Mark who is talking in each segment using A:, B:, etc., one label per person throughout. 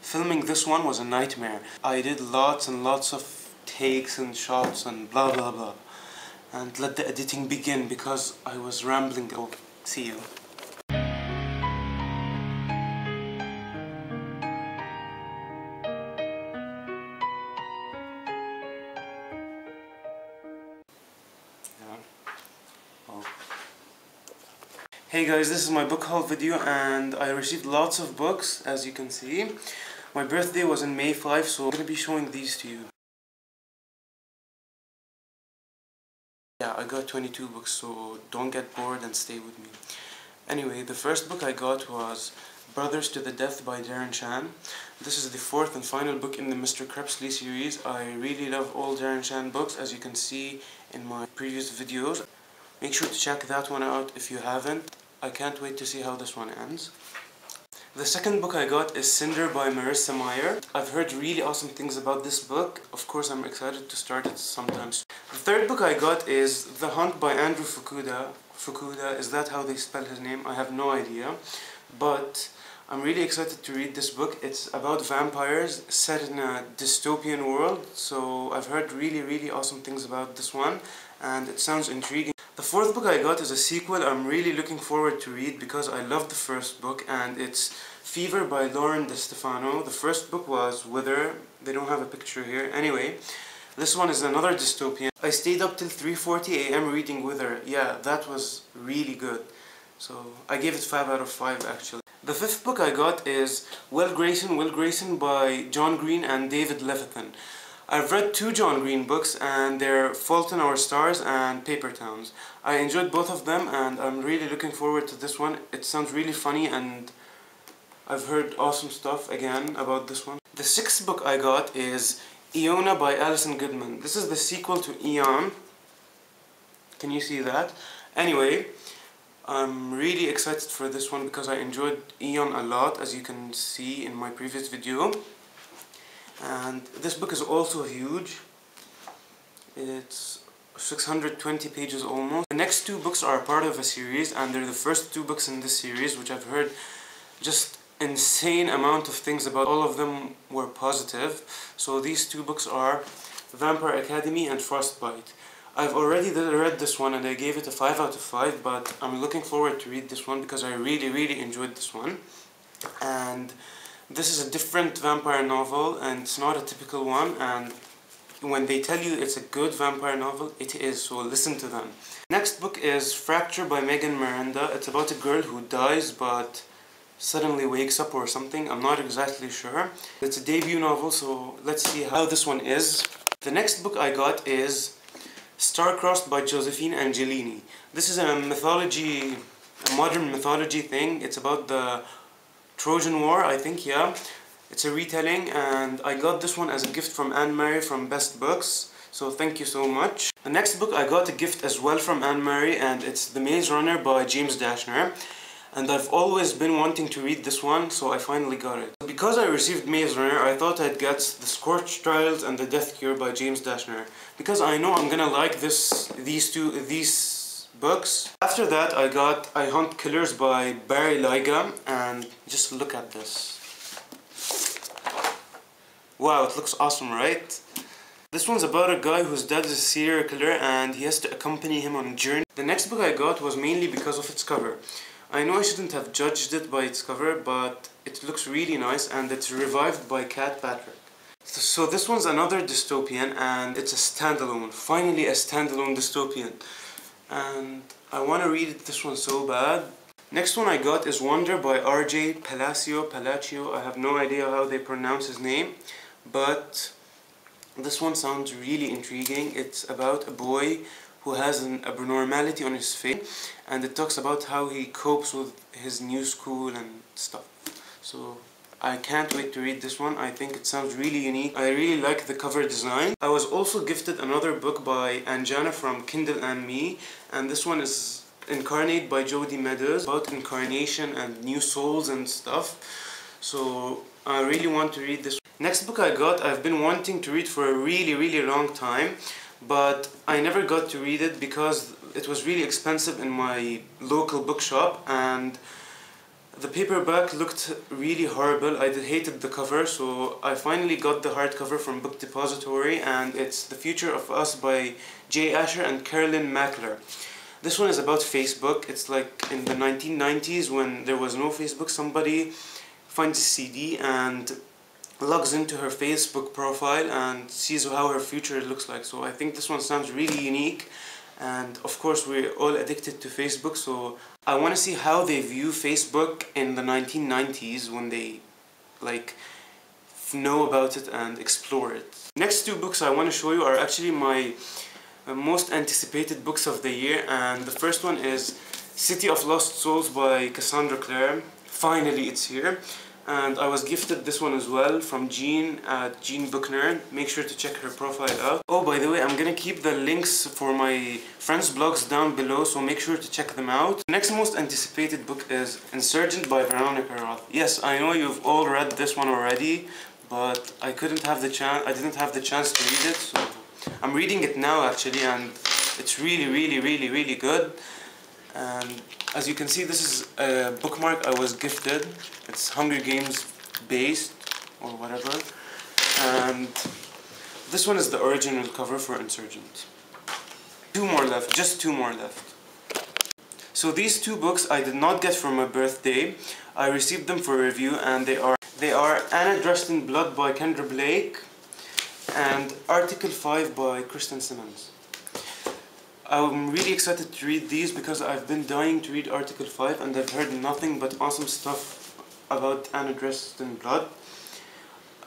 A: Filming this one was a nightmare. I did lots and lots of takes and shots and blah blah blah. And let the editing begin because I was rambling. Oh, see you. Hey guys, this is my book haul video and I received lots of books, as you can see. My birthday was in May 5, so I'm going to be showing these to you. Yeah, I got 22 books, so don't get bored and stay with me. Anyway, the first book I got was Brothers to the Death by Darren Shan. This is the fourth and final book in the Mr. Crepsley series. I really love all Darren Shan books, as you can see in my previous videos. Make sure to check that one out if you haven't. I can't wait to see how this one ends. The second book I got is Cinder by Marissa Meyer. I've heard really awesome things about this book. Of course, I'm excited to start it sometime soon. The third book I got is The Hunt by Andrew Fukuda. Fukuda, is that how they spell his name? I have no idea. But I'm really excited to read this book. It's about vampires set in a dystopian world. So I've heard really awesome things about this one and it sounds intriguing. The fourth book I got is a sequel I'm really looking forward to read because I love the first book, and it's Fever by Lauren DeStefano. The first book was Wither. They don't have a picture here. Anyway, this one is another dystopian. I stayed up till 3:40 AM reading Wither. Yeah, that was really good. So I gave it 5 out of 5 actually. The fifth book I got is Will Grayson by John Green and David Levithan. I've read 2 John Green books and they're Fault in Our Stars and Paper Towns. I enjoyed both of them and I'm really looking forward to this one. It sounds really funny and I've heard awesome stuff again about this one. The sixth book I got is Iona by Alison Goodman. This is the sequel to Eon. Can you see that? Anyway, I'm really excited for this one because I enjoyed Eon a lot, as you can see in my previous video. And this book is also huge. It's 620 pages almost. The next 2 books are part of a series and they're the first 2 books in this series, which I've heard just insane amount of things about. All of them were positive. So these 2 books are Vampire Academy and Frostbite. I've already read this one and I gave it a 5 out of 5, but I'm looking forward to read this one because I really enjoyed this one. And this is a different vampire novel and it's not a typical one, and when they tell you it's a good vampire novel, it is, so listen to them. Next book is Fracture by Megan Miranda. It's about a girl who dies but suddenly wakes up or something. I'm not exactly sure. It's a debut novel, so let's see how this one is. The next book I got is Star-Crossed by Josephine Angelini. This is a modern mythology thing. It's about the Trojan War, I think, yeah. It's a retelling and I got this one as a gift from Anne-Marie from Best Books, so thank you so much. The next book I got a gift as well from Anne-Marie and it's The Maze Runner by James Dashner. And I've always been wanting to read this one, so I finally got it. Because I received Maze Runner, I thought I'd get The Scorched Trials and The Death Cure by James Dashner, because I know I'm gonna like these books. After that I got I Hunt Killers by Barry Lyga, and just look at this. Wow, it looks awesome, right? This one's about a guy whose dad is a serial killer and he has to accompany him on a journey. The next book I got was mainly because of its cover. I know I shouldn't have judged it by its cover, but it looks really nice and it's Revived by Kat Patrick. So this one's another dystopian and it's a standalone. Finally a standalone dystopian. And I want to read this one so bad. Next one I got is Wonder by R.J. Palacio. I have no idea how they pronounce his name, but this one sounds really intriguing. It's about a boy who has an abnormality on his face, and it talks about how he copes with his new school and stuff. So I can't wait to read this one. I think it sounds really unique. I really like the cover design. I was also gifted another book by Anjana from Kindle and Me, and this one is Incarnate by Jody Meadows, about incarnation and new souls and stuff. So I really want to read this. Next book I got, I've been wanting to read for a really long time, but I never got to read it because it was really expensive in my local bookshop, and The paperback looked really horrible. I hated the cover, so I finally got the hardcover from Book Depository, and it's The Future of Us by Jay Asher and Carolyn Mackler. This one is about Facebook. It's like in the 1990s when there was no Facebook. Somebody finds a CD and logs into her Facebook profile and sees how her future looks like. So I think this one sounds really unique, and of course we're all addicted to Facebook, so I want to see how they view Facebook in the 1990s when they like know about it and explore it. Next two books I want to show you are actually my most anticipated books of the year, and the first one is City of Lost Souls by Cassandra Clare. Finally it's here. And I was gifted this one as well from Jean at Jean Book Nerd. Make sure to check her profile out. Oh, by the way, I'm gonna keep the links for my friends' blogs down below, so make sure to check them out. The next most anticipated book is Insurgent by Veronica Roth. Yes, I know you've all read this one already, but I didn't have the chance to read it, so I'm reading it now actually, and it's really good. And as you can see, this is a bookmark I was gifted. It's Hunger Games based or whatever, and this one is the original cover for Insurgent. Two more left, just two more left. So these two books I did not get for my birthday. I received them for review, and they are Anna Dressed in Blood by Kendra Blake and Article 5 by Kristen Simmons. I'm really excited to read these because I've been dying to read Article 5, and I've heard nothing but awesome stuff about Anna Dressed in Blood.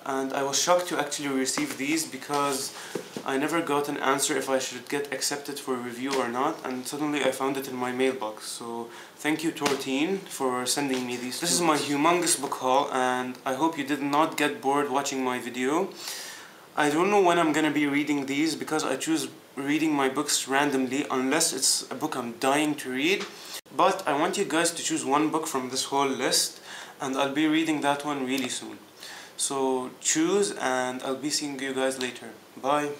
A: And I was shocked to actually receive these because I never got an answer if I should get accepted for review or not, and suddenly I found it in my mailbox. So thank you, Tortine, for sending me these. This is my humongous book haul, and I hope you did not get bored watching my video. I don't know when I'm gonna be reading these because I choose reading my books randomly unless it's a book I'm dying to read. But I want you guys to choose one book from this whole list, and I'll be reading that one really soon. So choose, and I'll be seeing you guys later. Bye.